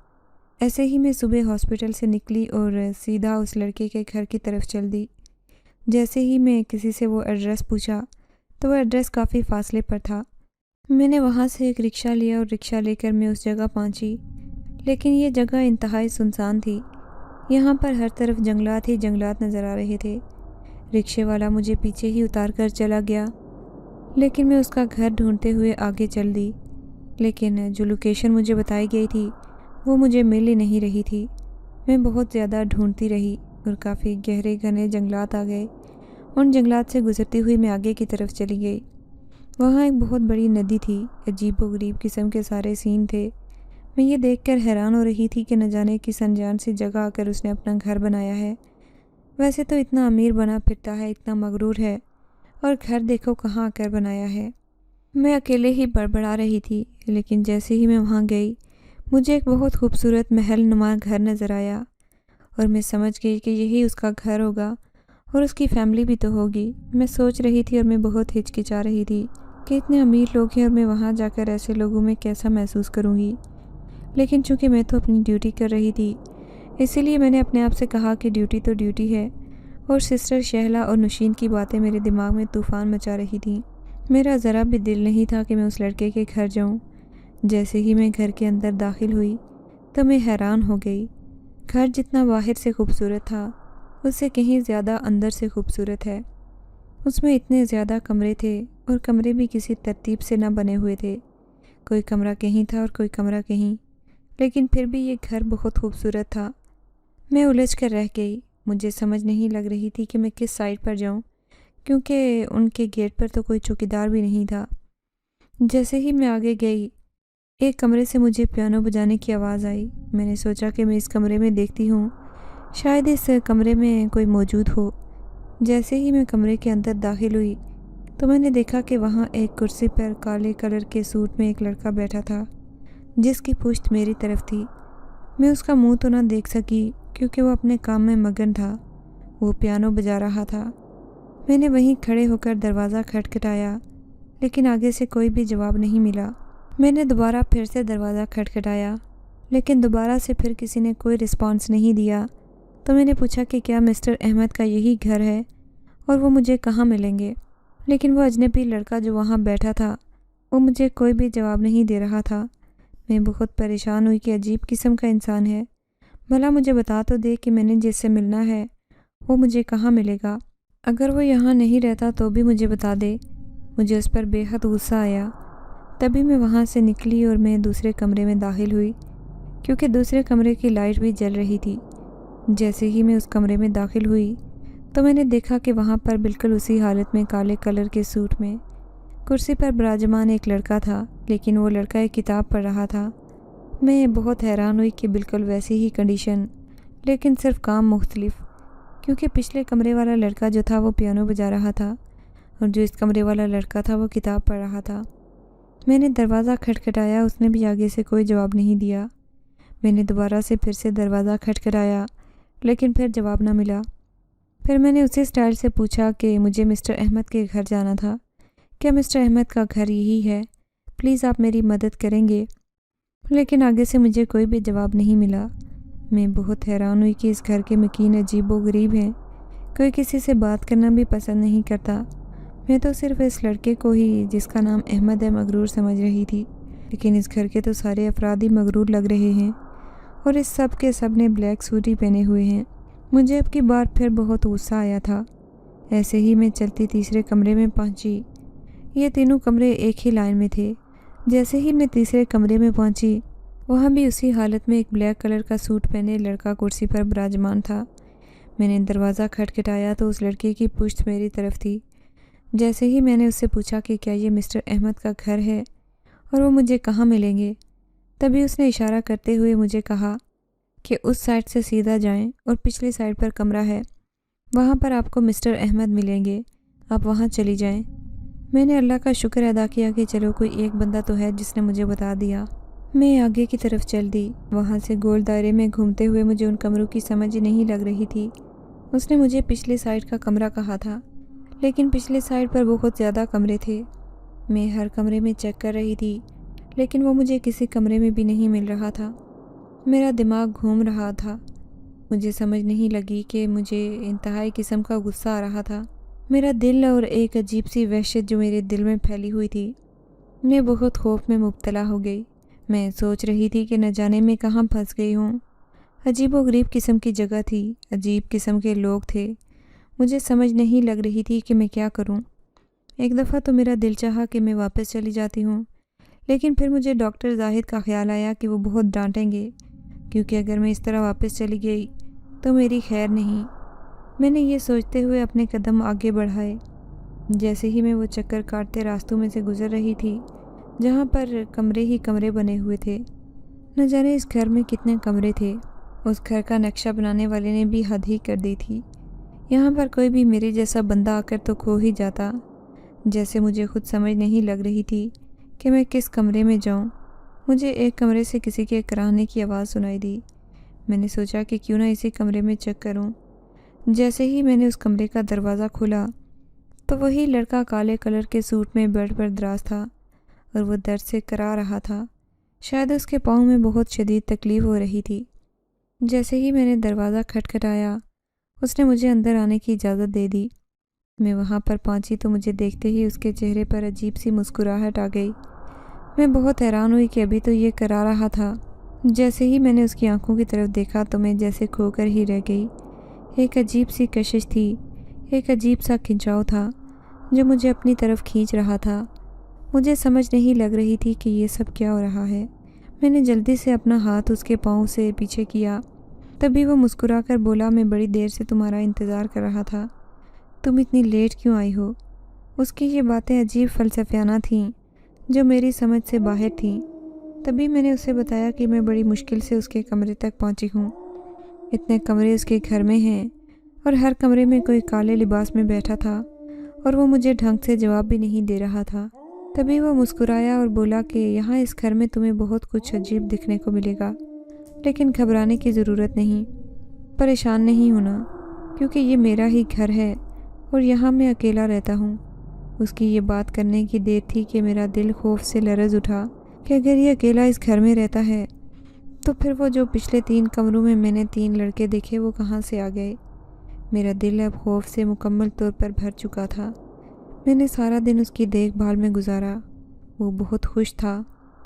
ایسے ہی میں صبح ہاسپٹل سے نکلی اور سیدھا اس لڑکے کے گھر کی طرف چل دی۔ جیسے ہی میں کسی سے وہ ایڈریس پوچھا تو وہ ایڈریس کافی فاصلے پر تھا۔ میں نے وہاں سے ایک رکشہ لیا اور رکشہ لے کر میں اس جگہ پہنچی، لیکن یہ جگہ انتہائی سنسان تھی۔ یہاں پر ہر طرف جنگلات ہی جنگلات نظر آ رہے تھے۔ رکشے والا مجھے پیچھے ہی اتار کر چلا گیا، لیکن میں اس کا گھر ڈھونڈتے ہوئے آگے چل دی، لیکن جو لوکیشن مجھے بتائی گئی تھی وہ مجھے مل ہی نہیں رہی تھی۔ میں بہت زیادہ ڈھونڈتی رہی اور کافی گہرے گھنے جنگلات آ گئے۔ ان جنگلات سے گزرتی ہوئی میں آگے کی طرف چلی گئی۔ وہاں ایک بہت بڑی ندی تھی، عجیب و غریب قسم کے سارے سین تھے۔ میں یہ دیکھ کر حیران ہو رہی تھی کہ نہ جانے کس انجان سی جگہ آ کر اس نے اپنا گھر بنایا ہے۔ ویسے تو اتنا امیر بنا پھرتا ہے، اتنا مغرور ہے، اور گھر دیکھو کہاں آ کر بنایا ہے۔ میں اکیلے ہی بڑبڑا رہی تھی، لیکن جیسے ہی میں وہاں گئی مجھے ایک بہت خوبصورت محل نما گھر نظر آیا، اور میں سمجھ گئی کہ یہی اس کا گھر ہوگا اور اس کی فیملی بھی تو ہوگی۔ میں سوچ رہی تھی اور میں بہت ہچکچا رہی تھی کہ اتنے امیر لوگ ہیں اور میں وہاں جا کر ایسے لوگوں میں کیسا محسوس کروں گی، لیکن چونکہ میں تو اپنی ڈیوٹی کر رہی تھی اسی لیے میں نے اپنے آپ سے کہا کہ ڈیوٹی تو ڈیوٹی ہے، اور سسٹر شہلا اور نوشین کی باتیں میرے دماغ میں طوفان مچا رہی تھیں۔ میرا ذرا بھی دل نہیں تھا کہ میں اس لڑکے کے گھر جاؤں۔ جیسے ہی میں گھر کے اندر داخل ہوئی تو میں حیران ہو گئی۔ گھر جتنا باہر سے خوبصورت تھا اس سے کہیں زیادہ اندر سے خوبصورت ہے۔ اس میں اتنے زیادہ کمرے تھے اور کمرے بھی کسی ترتیب سے نہ بنے ہوئے تھے، کوئی کمرہ کہیں تھا اور کوئی کمرہ کہیں۔ لیکن پھر بھی یہ گھر بہت خوبصورت تھا۔ میں الجھ کر رہ گئی۔ مجھے سمجھ نہیں لگ رہی تھی کہ میں کس سائڈ پر جاؤں، کیونکہ ان کے گیٹ پر تو کوئی چوکیدار بھی نہیں تھا۔ جیسے ہی میں آگے گئی، ایک کمرے سے مجھے پیانو بجانے کی آواز آئی۔ میں نے سوچا کہ میں اس کمرے میں دیکھتی ہوں، شاید اس کمرے میں کوئی موجود ہو۔ جیسے ہی میں کمرے کے اندر داخل ہوئی تو میں نے دیکھا کہ وہاں ایک کرسی پر کالے کلر کے سوٹ میں ایک لڑکا بیٹھا تھا، جس کی پشت میری طرف تھی۔ میں اس کا منہ تو نہ دیکھ سکی کیونکہ وہ اپنے کام میں مگن تھا۔ وہ پیانو بجا رہا تھا۔ میں نے وہیں کھڑے ہو کر دروازہ کھٹکھٹایا، لیکن آگے سے کوئی بھی جواب نہیں ملا۔ میں نے دوبارہ پھر سے دروازہ کھٹکھٹایا، لیکن دوبارہ سے پھر کسی نے کوئی رسپانس نہیں دیا۔ تو میں نے پوچھا کہ کیا مسٹر احمد کا یہی گھر ہے اور وہ مجھے کہاں ملیں گے؟ لیکن وہ اجنبی لڑکا جو وہاں بیٹھا تھا، وہ مجھے کوئی بھی جواب نہیں دے رہا تھا۔ میں بہت پریشان ہوئی کہ عجیب قسم کا انسان ہے، بھلا مجھے بتا تو دے کہ میں نے جس سے ملنا ہے وہ مجھے کہاں ملے گا۔ اگر وہ یہاں نہیں رہتا تو بھی مجھے بتا دے۔ مجھے اس پر بے حد غصہ آیا۔ تبھی میں وہاں سے نکلی اور میں دوسرے کمرے میں داخل ہوئی، کیونکہ دوسرے کمرے کی لائٹ بھی جل رہی تھی۔ جیسے ہی میں اس کمرے میں داخل ہوئی تو میں نے دیکھا کہ وہاں پر بالکل اسی حالت میں کالے کلر کے سوٹ میں کرسی پر براجمان ایک لڑکا تھا، لیکن وہ لڑکا ایک کتاب پڑھ رہا تھا۔ میں بہت حیران ہوئی کہ بالکل ویسی ہی کنڈیشن، لیکن صرف کام مختلف، کیونکہ پچھلے کمرے والا لڑکا جو تھا وہ پیانو بجا رہا تھا اور جو اس کمرے والا لڑکا تھا وہ کتاب پڑھ رہا تھا۔ میں نے دروازہ کھٹکھٹایا، اس نے بھی آگے سے کوئی جواب نہیں دیا۔ میں نے دوبارہ سے پھر سے دروازہ کھٹکھٹایا، لیکن پھر جواب نہ ملا۔ پھر میں نے اسی سٹائل سے پوچھا کہ مجھے مسٹر احمد کے گھر جانا تھا، کیا مسٹر احمد کا گھر یہی ہے؟ پلیز آپ میری مدد کریں گے؟ لیکن آگے سے مجھے کوئی بھی جواب نہیں ملا۔ میں بہت حیران ہوئی کہ اس گھر کے مکین عجیب و غریب ہیں، کوئی کسی سے بات کرنا بھی پسند نہیں کرتا۔ میں تو صرف اس لڑکے کو ہی، جس کا نام احمد ہے، مغرور سمجھ رہی تھی، لیکن اس گھر کے تو سارے افراد ہی مغرور لگ رہے ہیں، اور اس سب کے سب نے بلیک سوٹ ہی پہنے ہوئے ہیں۔ مجھے اب کی بار پھر بہت غصہ آیا تھا۔ ایسے ہی میں چلتی تیسرے کمرے میں پہنچی۔ یہ تینوں کمرے ایک ہی لائن میں تھے۔ جیسے ہی میں تیسرے کمرے میں پہنچی، وہاں بھی اسی حالت میں ایک بلیک کلر کا سوٹ پہنے لڑکا کرسی پر براجمان تھا۔ میں نے دروازہ کھٹکھٹایا تو اس لڑکے کی پشت میری طرف تھی۔ جیسے ہی میں نے اس سے پوچھا کہ کیا یہ مسٹر احمد کا گھر ہے اور وہ مجھے کہاں ملیں گے، تبھی اس نے اشارہ کرتے ہوئے مجھے کہا کہ اس سائڈ سے سیدھا جائیں اور پچھلی سائڈ پر کمرہ ہے، وہاں پر آپ کو مسٹر احمد ملیں گے، آپ وہاں چلی جائیں۔ میں نے اللہ کا شکر ادا کیا کہ چلو کوئی ایک بندہ تو ہے جس نے مجھے بتا دیا۔ میں آگے کی طرف چل دی۔ وہاں سے گول دائرے میں گھومتے ہوئے مجھے ان کمروں کی سمجھ نہیں لگ رہی تھی۔ اس نے مجھے پچھلے سائڈ کا کمرہ کہا تھا، لیکن پچھلے سائڈ پر بہت زیادہ کمرے تھے۔ میں ہر کمرے میں چیک کر رہی تھی، لیکن وہ مجھے کسی کمرے میں بھی نہیں مل رہا تھا۔ میرا دماغ گھوم رہا تھا۔ مجھے سمجھ نہیں لگی کہ مجھے انتہائی قسم کا غصہ آ رہا تھا۔ میرا دل اور ایک عجیب سی وحشت جو میرے دل میں پھیلی ہوئی تھی۔ میں بہت خوف میں مبتلا ہو گئی۔ میں سوچ رہی تھی کہ نہ جانے میں کہاں پھنس گئی ہوں۔ عجیب و غریب قسم کی جگہ تھی، عجیب قسم کے لوگ تھے۔ مجھے سمجھ نہیں لگ رہی تھی کہ میں کیا کروں۔ ایک دفعہ تو میرا دل چاہا کہ میں واپس چلی جاتی ہوں، لیکن پھر مجھے ڈاکٹر زاہد کا خیال آیا کہ وہ بہت ڈانٹیں گے، کیونکہ اگر میں اس طرح واپس چلی گئی تو میری خیر نہیں۔ میں نے یہ سوچتے ہوئے اپنے قدم آگے بڑھائے۔ جیسے ہی میں وہ چکر کاٹتے راستوں میں سے گزر رہی تھی جہاں پر کمرے ہی کمرے بنے ہوئے تھے، نہ جانے اس گھر میں کتنے کمرے تھے۔ اس گھر کا نقشہ بنانے والے نے بھی حد ہی کر دی تھی۔ یہاں پر کوئی بھی میرے جیسا بندہ آ کر تو کھو ہی جاتا۔ جیسے مجھے خود سمجھ نہیں لگ رہی تھی کہ میں کس کمرے میں جاؤں۔ مجھے ایک کمرے سے کسی کے کراہنے کی آواز سنائی دی۔ میں نے سوچا کہ کیوں نہ اسی کمرے میں چیک کروں۔ جیسے ہی میں نے اس کمرے کا دروازہ کھولا تو وہی لڑکا کالے کلر کے سوٹ میں بیڈ پر دراز تھا اور وہ درد سے کرا رہا تھا۔ شاید اس کے پاؤں میں بہت شدید تکلیف ہو رہی تھی۔ جیسے ہی میں نے دروازہ کھٹکھٹایا، اس نے مجھے اندر آنے کی اجازت دے دی۔ میں وہاں پر پہنچی تو مجھے دیکھتے ہی اس کے چہرے پر عجیب سی مسکراہٹ آ گئی۔ میں بہت حیران ہوئی کہ ابھی تو یہ کرا رہا تھا۔ جیسے ہی میں نے اس کی آنکھوں کی طرف دیکھا تو میں جیسے کھو کر ہی رہ گئی۔ ایک عجیب سی کشش تھی، ایک عجیب سا کھنچاؤ تھا جو مجھے اپنی طرف کھینچ رہا تھا۔ مجھے سمجھ نہیں لگ رہی تھی کہ یہ سب کیا ہو رہا ہے۔ میں نے جلدی سے اپنا ہاتھ اس کے پاؤں سے پیچھے کیا، تبھی وہ مسکرا کر بولا، میں بڑی دیر سے تمہارا انتظار کر رہا تھا، تم اتنی لیٹ کیوں آئی ہو؟ اس کی یہ باتیں عجیب فلسفیانہ تھیں جو میری سمجھ سے باہر تھیں۔ تبھی میں نے اسے بتایا کہ میں بڑی مشکل سے اس کے کمرے تک پہنچی ہوں۔ اتنے کمرے اس کے گھر میں ہیں اور ہر کمرے میں کوئی کالے لباس میں بیٹھا تھا اور وہ مجھے ڈھنگ سے جواب بھی نہیں دے رہا تھا۔ تبھی وہ مسکرایا اور بولا کہ یہاں اس گھر میں تمہیں بہت کچھ عجیب دکھنے کو ملے گا، لیکن گھبرانے کی ضرورت نہیں، پریشان نہیں ہونا، کیونکہ یہ میرا ہی گھر ہے اور یہاں میں اکیلا رہتا ہوں۔ اس کی یہ بات کرنے کی دیر تھی کہ میرا دل خوف سے لرز اٹھا کہ اگر یہ اکیلا اس گھر میں رہتا ہے تو پھر وہ جو پچھلے 3 کمروں میں نے 3 لڑکے دیکھے وہ کہاں سے آ گئے۔ میرا دل اب خوف سے مکمل طور پر بھر چکا تھا۔ میں نے سارا دن اس کی دیکھ بھال میں گزارا۔ وہ بہت خوش تھا۔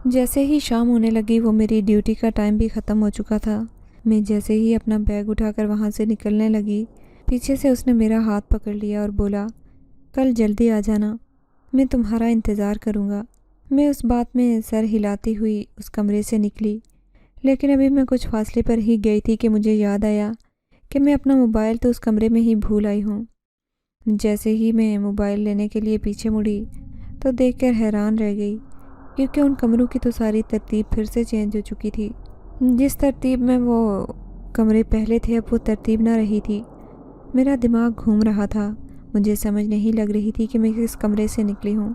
جیسے ہی شام ہونے لگی وہ میری ڈیوٹی کا ٹائم بھی ختم ہو چکا تھا۔ میں جیسے ہی اپنا بیگ اٹھا کر وہاں سے نکلنے لگی، پیچھے سے اس نے میرا ہاتھ پکڑ لیا اور بولا، کل جلدی آ جانا، میں تمہارا انتظار کروں گا۔ میں اس بات میں سر ہلاتی ہوئی اس کمرے سے نکلی، لیکن ابھی میں کچھ فاصلے پر ہی گئی تھی کہ مجھے یاد آیا کہ میں اپنا موبائل تو اس کمرے میں ہی بھول آئی ہوں۔ جیسے ہی میں موبائل لینے کے لیے پیچھے مڑی تو دیکھ کر حیران رہ گئی، کیونکہ ان کمروں کی تو ساری ترتیب پھر سے چینج ہو چکی تھی۔ جس ترتیب میں وہ کمرے پہلے تھے اب وہ ترتیب نہ رہی تھی۔ میرا دماغ گھوم رہا تھا، مجھے سمجھ نہیں لگ رہی تھی کہ میں کس کمرے سے نکلی ہوں۔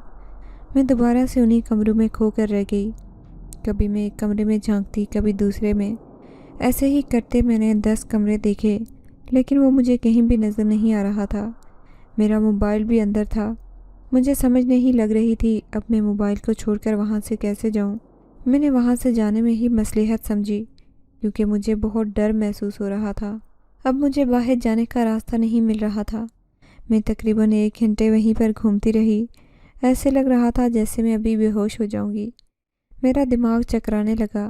میں دوبارہ سے انہی کمروں میں کھو کر رہ گئی، کبھی میں ایک کمرے میں جھانکتی، کبھی دوسرے میں۔ ایسے ہی کرتے میں نے 10 کمرے دیکھے، لیکن وہ مجھے کہیں بھی نظر نہیں آ رہا تھا۔ میرا موبائل بھی اندر تھا۔ مجھے سمجھ نہیں لگ رہی تھی اب میں موبائل کو چھوڑ کر وہاں سے کیسے جاؤں۔ میں نے وہاں سے جانے میں ہی مصلحت سمجھی، کیونکہ مجھے بہت ڈر محسوس ہو رہا تھا۔ اب مجھے باہر جانے کا راستہ نہیں مل رہا تھا۔ میں تقریباً 1 گھنٹے وہیں پر گھومتی رہی۔ ایسے لگ رہا تھا جیسے میں ابھی بے ہوش ہو جاؤں گی۔ میرا دماغ چکرانے لگا۔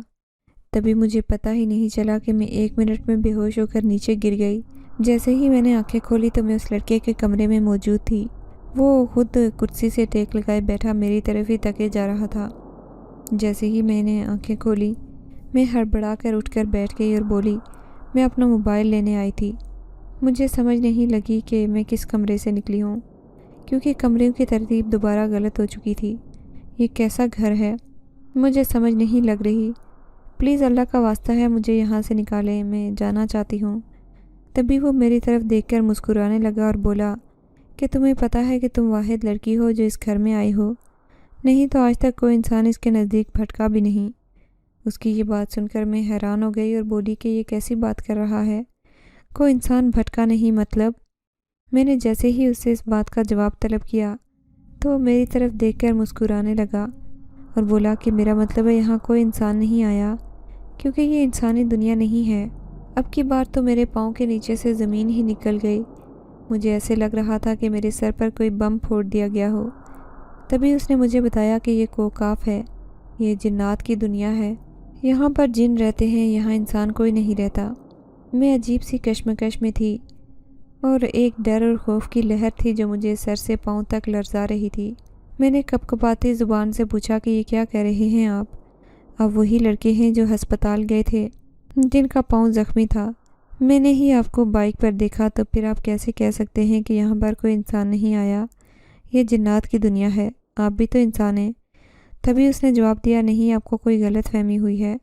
تبھی مجھے پتہ ہی نہیں چلا کہ میں 1 منٹ میں بے ہوش ہو کر نیچے گر گئی۔ جیسے ہی میں نے آنکھیں کھولی تو میں اس لڑکے کے کمرے میں موجود تھی۔ وہ خود کرسی سے ٹیک لگائے بیٹھا میری طرف ہی تکے جا رہا تھا۔ جیسے ہی میں نے آنکھیں کھولی میں ہڑبڑا کر اٹھ کر بیٹھ گئی اور بولی، میں اپنا موبائل لینے آئی تھی۔ مجھے سمجھ نہیں لگی کہ میں کس کمرے سے نکلی ہوں، کیونکہ کمروں کی ترتیب دوبارہ غلط ہو چکی تھی۔ یہ کیسا گھر ہے؟ مجھے سمجھ نہیں لگ رہی۔ پلیز اللہ کا واسطہ ہے مجھے یہاں سے نکالیں، میں جانا چاہتی ہوں۔ تبھی وہ میری طرف دیکھ کر مسکرانے لگا اور بولا کہ تمہیں پتہ ہے کہ تم واحد لڑکی ہو جو اس گھر میں آئی ہو، نہیں تو آج تک کوئی انسان اس کے نزدیک بھٹکا بھی نہیں۔ اس کی یہ بات سن کر میں حیران ہو گئی اور بولی کہ یہ کیسی بات کر رہا ہے، کوئی انسان بھٹکا نہیں مطلب؟ میں نے جیسے ہی اس سے اس بات کا جواب طلب کیا تو وہ میری طرف دیکھ کر مسکرانے لگا اور بولا کہ میرا مطلب ہے یہاں کوئی انسان نہیں آیا، کیونکہ یہ انسانی دنیا نہیں ہے۔ اب کی بار تو میرے پاؤں کے نیچے سے زمین ہی نکل گئی۔ مجھے ایسے لگ رہا تھا کہ میرے سر پر کوئی بم پھوڑ دیا گیا ہو۔ تبھی اس نے مجھے بتایا کہ یہ کوکاف ہے، یہ جنات کی دنیا ہے، یہاں پر جن رہتے ہیں، یہاں انسان کوئی نہیں رہتا۔ میں عجیب سی کشمکش میں تھی اور ایک ڈر اور خوف کی لہر تھی جو مجھے سر سے پاؤں تک لرزا رہی تھی۔ میں نے کپکپاتی زبان سے پوچھا کہ یہ کیا کہہ رہے ہیں آپ؟ اب وہی لڑکے ہیں جو ہسپتال گئے تھے، جن کا پاؤں زخمی تھا۔ میں نے ہی آپ کو بائک پر دیکھا، تو پھر آپ کیسے کہہ سکتے ہیں کہ یہاں پر کوئی انسان نہیں آیا؟ یہ جنات کی دنیا ہے، آپ بھی تو انسان ہیں۔ تبھی اس نے جواب دیا، نہیں، آپ کو کوئی غلط فہمی ہوئی ہے،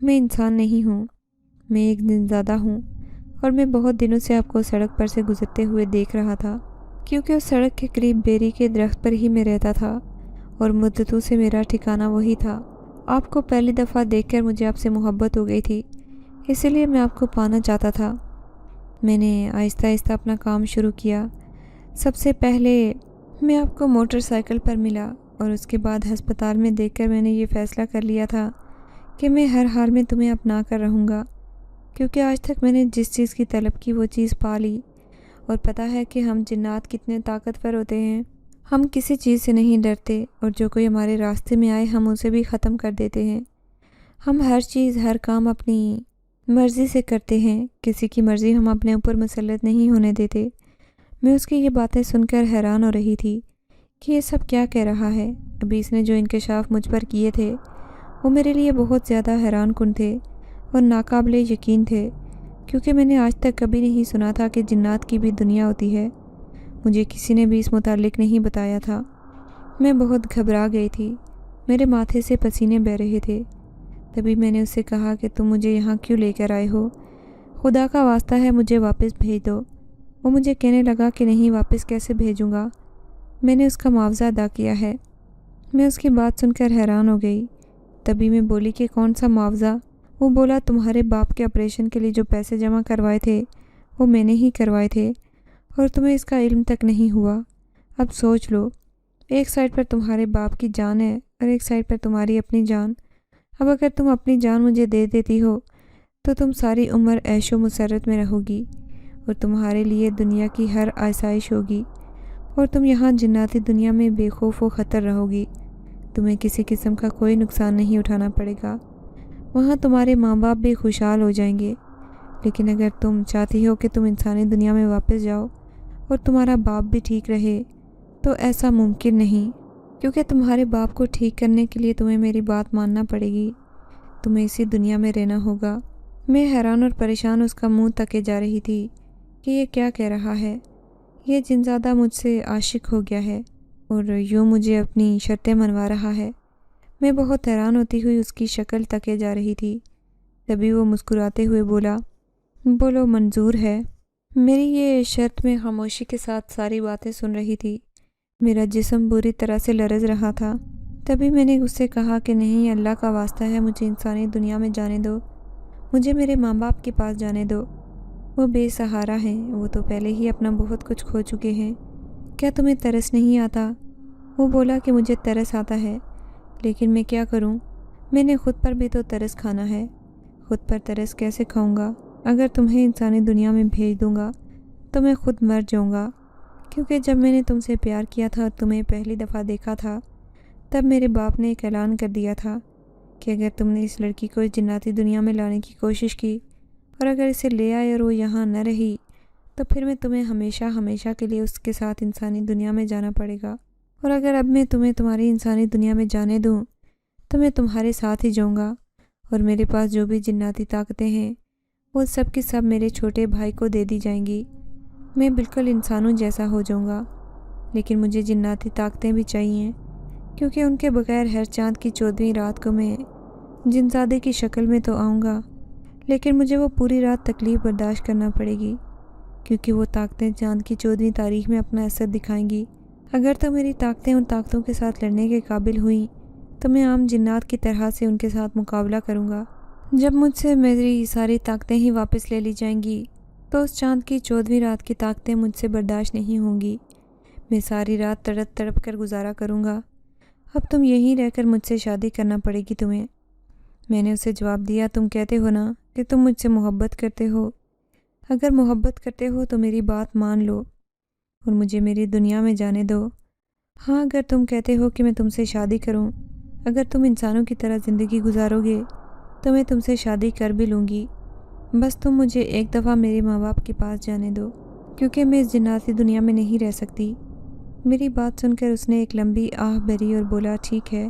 میں انسان نہیں ہوں، میں ایک دن زیادہ ہوں، اور میں بہت دنوں سے آپ کو سڑک پر سے گزرتے ہوئے دیکھ رہا تھا، کیونکہ اس سڑک کے قریب بیری کے درخت پر ہی میں رہتا تھا اور مدتوں سے میرا ٹھکانہ وہی تھا۔ آپ کو پہلی دفعہ دیکھ کر مجھے آپ سے محبت ہو گئی تھی، اسی لیے میں آپ کو پانا چاہتا تھا۔ میں نے آہستہ آہستہ اپنا کام شروع کیا۔ سب سے پہلے میں آپ کو موٹر سائیکل پر ملا اور اس کے بعد ہسپتال میں دیکھ کر میں نے یہ فیصلہ کر لیا تھا کہ میں ہر حال میں تمہیں اپنا کر رہوں گا، کیونکہ آج تک میں نے جس چیز کی طلب کی وہ چیز پا لی، اور پتہ ہے کہ ہم جنات کتنے طاقتور ہوتے ہیں۔ ہم کسی چیز سے نہیں ڈرتے اور جو کوئی ہمارے راستے میں آئے ہم اسے بھی ختم کر دیتے ہیں۔ ہم ہر چیز، ہر کام اپنی مرضی سے کرتے ہیں، کسی کی مرضی ہم اپنے اوپر مسلط نہیں ہونے دیتے۔ میں اس کی یہ باتیں سن کر حیران ہو رہی تھی کہ یہ سب کیا کہہ رہا ہے۔ ابھی اس نے جو انکشاف مجھ پر کیے تھے وہ میرے لیے بہت زیادہ حیران کن تھے اور ناقابل یقین تھے، کیونکہ میں نے آج تک کبھی نہیں سنا تھا کہ جنات کی بھی دنیا ہوتی ہے۔ مجھے کسی نے بھی اس متعلق نہیں بتایا تھا۔ میں بہت گھبرا گئی تھی، میرے ماتھے سے پسینے بہہ رہے تھے۔ تبھی میں نے اس سے کہا کہ تم مجھے یہاں کیوں لے کر آئے ہو؟ خدا کا واسطہ ہے مجھے واپس بھیج دو۔ وہ مجھے کہنے لگا کہ نہیں، واپس کیسے بھیجوں گا؟ میں نے اس کا معاوضہ ادا کیا ہے۔ میں اس کی بات سن کر حیران ہو گئی۔ تبھی میں بولی کہ کون سا معاوضہ؟ وہ بولا تمہارے باپ کے آپریشن کے لیے جو پیسے جمع کروائے تھے وہ میں نے ہی کروائے تھے، اور تمہیں اس کا علم تک نہیں ہوا۔ اب سوچ لو، ایک سائڈ پر تمہارے باپ کی جان ہے اور ایک سائڈ پر تمہاری اپنی جان۔ اب اگر تم اپنی جان مجھے دے دیتی ہو تو تم ساری عمر عیش و مسرت میں رہو گی، اور تمہارے لیے دنیا کی ہر آسائش ہوگی، اور تم یہاں جناتی دنیا میں بے خوف و خطر رہو گی۔ تمہیں کسی قسم کا کوئی نقصان نہیں اٹھانا پڑے گا۔ وہاں تمہارے ماں باپ بھی خوشحال ہو جائیں گے۔ لیکن اگر تم چاہتی ہو کہ تم انسانی دنیا میں واپس جاؤ اور تمہارا باپ بھی ٹھیک رہے، تو ایسا ممکن نہیں، کیونکہ تمہارے باپ کو ٹھیک کرنے کے لیے تمہیں میری بات ماننا پڑے گی۔ تمہیں اسی دنیا میں رہنا ہوگا۔ میں حیران اور پریشان اس کا منہ تکے جا رہی تھی کہ یہ کیا کہہ رہا ہے۔ یہ جنزادہ مجھ سے عاشق ہو گیا ہے اور یوں مجھے اپنی شرطیں منوا رہا ہے۔ میں بہت حیران ہوتی ہوئی اس کی شکل تکے جا رہی تھی۔ تبھی وہ مسکراتے ہوئے بولا، بولو، منظور ہے؟ میری یہ شرط میں خاموشی کے ساتھ ساری باتیں سن رہی تھی۔ میرا جسم بری طرح سے لرز رہا تھا۔ تبھی میں نے اس سے کہا کہ نہیں، اللہ کا واسطہ ہے مجھے انسانی دنیا میں جانے دو، مجھے میرے ماں باپ کے پاس جانے دو۔ وہ بے سہارا ہیں، وہ تو پہلے ہی اپنا بہت کچھ کھو چکے ہیں۔ کیا تمہیں ترس نہیں آتا؟ وہ بولا کہ مجھے ترس آتا ہے، لیکن میں کیا کروں؟ میں نے خود پر بھی تو ترس کھانا ہے۔ خود پر ترس کیسے کھاؤں گا؟ اگر تمہیں انسانی دنیا میں بھیج دوں گا تو میں خود مر جاؤں گا، کیونکہ جب میں نے تم سے پیار کیا تھا اور تمہیں پہلی دفعہ دیکھا تھا، تب میرے باپ نے ایک اعلان کر دیا تھا کہ اگر تم نے اس لڑکی کو اس جناتی دنیا میں لانے کی کوشش کی اور اگر اسے لے آئے اور وہ یہاں نہ رہی، تو پھر میں تمہیں ہمیشہ ہمیشہ کے لیے اس کے ساتھ انسانی دنیا میں جانا پڑے گا۔ اور اگر اب میں تمہیں تمہاری انسانی دنیا میں جانے دوں تو میں تمہارے ساتھ ہی جاؤں گا، اور میرے پاس جو بھی جناتی طاقتیں ہیں وہ سب کی سب میرے چھوٹے بھائی کو دے دی جائیں گی۔ میں بالکل انسانوں جیسا ہو جاؤں گا، لیکن مجھے جناتی طاقتیں بھی چاہیے، کیونکہ ان کے بغیر ہر چاند کی 14ویں رات کو میں جنزادے کی شکل میں تو آؤں گا، لیکن مجھے وہ پوری رات تکلیف برداشت کرنا پڑے گی، کیونکہ وہ طاقتیں چاند کی 14ویں تاریخ میں اپنا اثر دکھائیں گی۔ اگر تو میری طاقتیں ان طاقتوں کے ساتھ لڑنے کے قابل ہوئیں تو میں عام جنات کی طرح سے ان کے ساتھ مقابلہ کروں گا۔ جب مجھ سے میری ساری طاقتیں ہی واپس لے لی جائیں گی تو اس چاند کی 14ویں رات کی طاقتیں مجھ سے برداشت نہیں ہوں گی۔ میں ساری رات تڑپ تڑپ کر گزارا کروں گا۔ اب تم یہیں رہ کر مجھ سے شادی کرنا پڑے گی تمہیں۔ میں نے اسے جواب دیا، تم کہتے ہو نا کہ تم مجھ سے محبت کرتے ہو۔ اگر محبت کرتے ہو تو میری بات مان لو اور مجھے میری دنیا میں جانے دو۔ ہاں، اگر تم کہتے ہو کہ میں تم سے شادی کروں، اگر تم انسانوں کی طرح زندگی گزارو گے تو میں تم سے شادی کر بھی لوں گی۔ بس تم مجھے ایک دفعہ میرے ماں باپ کے پاس جانے دو، کیونکہ میں اس جناتی دنیا میں نہیں رہ سکتی۔ میری بات سن کر اس نے ایک لمبی آہ بھری اور بولا، ٹھیک ہے،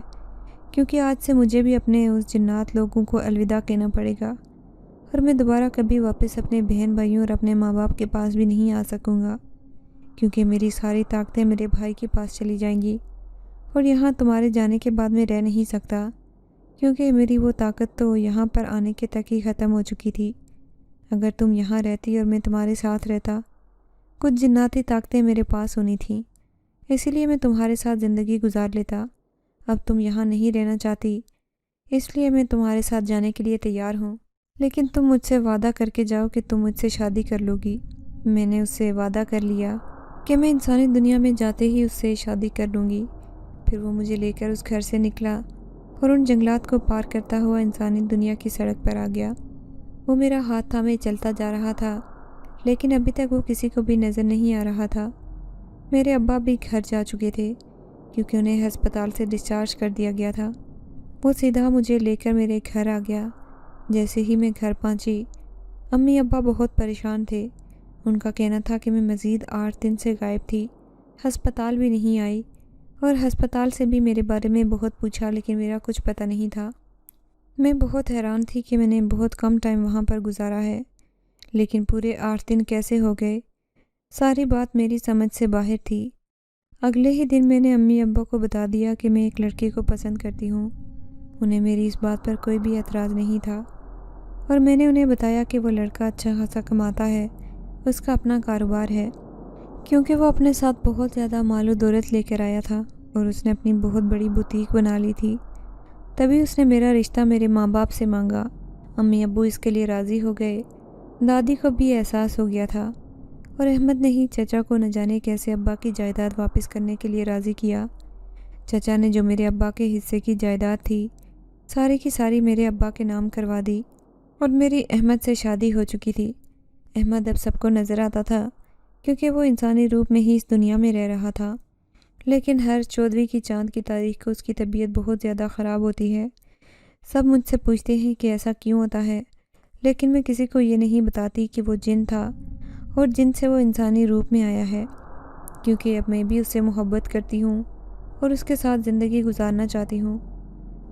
کیونکہ آج سے مجھے بھی اپنے اس جنات لوگوں کو الوداع کہنا پڑے گا، اور میں دوبارہ کبھی واپس اپنے بہن بھائیوں اور اپنے ماں باپ کے پاس بھی نہیں آ سکوں گا، کیونکہ میری ساری طاقتیں میرے بھائی کے پاس چلی جائیں گی، اور یہاں تمہارے جانے کے بعد میں رہ نہیں سکتا، کیونکہ میری وہ طاقت تو یہاں پر آنے کے تک ہی ختم ہو چکی تھی۔ اگر تم یہاں رہتی اور میں تمہارے ساتھ رہتا، کچھ جناتی طاقتیں میرے پاس ہونی تھیں، اسی لیے میں تمہارے ساتھ زندگی گزار لیتا۔ اب تم یہاں نہیں رہنا چاہتی، اس لیے میں تمہارے ساتھ جانے کے لیے تیار ہوں، لیکن تم مجھ سے وعدہ کر کے جاؤ کہ تم مجھ سے شادی کر لو گی۔ میں نے اس سے وعدہ کر لیا کہ میں انسانی دنیا میں جاتے ہی اس سے شادی کر لوں گی۔ پھر وہ مجھے لے کر اس گھر سے نکلا اور ان جنگلات کو پار کرتا ہوا انسانی دنیا کی سڑک پر آ گیا۔ وہ میرا ہاتھ تھامے چلتا جا رہا تھا، لیکن ابھی تک وہ کسی کو بھی نظر نہیں آ رہا تھا۔ میرے ابا بھی گھر جا چکے تھے، کیونکہ انہیں ہسپتال سے ڈسچارج کر دیا گیا تھا۔ وہ سیدھا مجھے لے کر میرے گھر آ گیا۔ جیسے ہی میں گھر پہنچی، امی ابا بہت پریشان تھے۔ ان کا کہنا تھا کہ میں مزید 8 دن سے غائب تھی، ہسپتال بھی نہیں آئی، اور ہسپتال سے بھی میرے بارے میں بہت پوچھا، لیکن میرا کچھ پتہ نہیں تھا۔ میں بہت حیران تھی کہ میں نے بہت کم ٹائم وہاں پر گزارا ہے، لیکن پورے 8 دن کیسے ہو گئے، ساری بات میری سمجھ سے باہر تھی۔ اگلے ہی دن میں نے امی ابا کو بتا دیا کہ میں ایک لڑکے کو پسند کرتی ہوں۔ انہیں میری اس بات پر کوئی بھی اعتراض نہیں تھا، اور میں نے انہیں بتایا کہ وہ لڑکا اچھا خاصا کماتا ہے، اس کا اپنا کاروبار ہے، کیونکہ وہ اپنے ساتھ بہت زیادہ مال و دولت لے کر آیا تھا اور اس نے اپنی بہت بڑی بوتیک بنا لی تھی۔ تبھی اس نے میرا رشتہ میرے ماں باپ سے مانگا۔ امی ابو اس کے لیے راضی ہو گئے۔ دادی کو بھی احساس ہو گیا تھا، اور احمد نے ہی چچا کو نہ جانے کیسے ابا کی جائیداد واپس کرنے کے لیے راضی کیا۔ چچا نے جو میرے ابا کے حصے کی جائیداد تھی ساری کی ساری میرے ابا کے نام کروا دی، اور میری احمد سے شادی ہو چکی تھی۔ احمد اب سب کو نظر آتا تھا، کیونکہ وہ انسانی روپ میں ہی اس دنیا میں رہ رہا تھا، لیکن ہر 14ویں کی چاند کی تاریخ کو اس کی طبیعت بہت زیادہ خراب ہوتی ہے۔ سب مجھ سے پوچھتے ہیں کہ ایسا کیوں ہوتا ہے، لیکن میں کسی کو یہ نہیں بتاتی کہ وہ جن تھا اور جن سے وہ انسانی روپ میں آیا ہے، کیونکہ اب میں بھی اس سے محبت کرتی ہوں اور اس کے ساتھ زندگی گزارنا چاہتی ہوں۔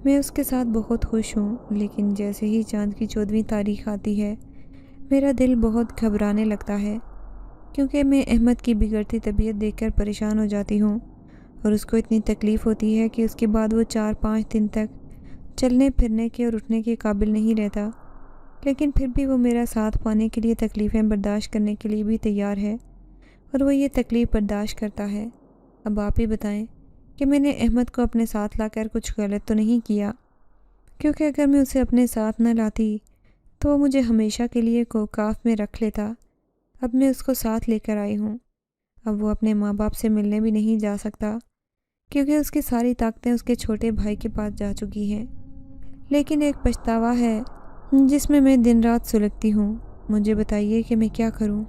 میں اس کے ساتھ بہت خوش ہوں، لیکن جیسے ہی چاند کی 14ویں تاریخ آتی ہے میرا دل بہت گھبرانے لگتا ہے، کیونکہ میں احمد کی بگڑتی طبیعت دیکھ کر پریشان ہو جاتی ہوں، اور اس کو اتنی تکلیف ہوتی ہے کہ اس کے بعد وہ 4-5 دن تک چلنے پھرنے کے اور اٹھنے کے قابل نہیں رہتا، لیکن پھر بھی وہ میرا ساتھ پانے کے لیے تکلیفیں برداشت کرنے کے لیے بھی تیار ہے، اور وہ یہ تکلیف برداشت کرتا ہے۔ اب آپ ہی بتائیں کہ میں نے احمد کو اپنے ساتھ لا کر کچھ غلط تو نہیں کیا، کیونکہ اگر میں اسے اپنے ساتھ نہ لاتی تو وہ مجھے ہمیشہ کے لیے کوکاف میں رکھ لیتا۔ اب میں اس کو ساتھ لے کر آئی ہوں۔ اب وہ اپنے ماں باپ سے ملنے بھی نہیں جا سکتا، کیونکہ اس کی ساری طاقتیں اس کے چھوٹے بھائی کے پاس جا چکی ہیں۔ لیکن ایک پچھتاوا ہے جس میں دن رات سلگتی ہوں۔ مجھے بتائیے کہ میں کیا کروں۔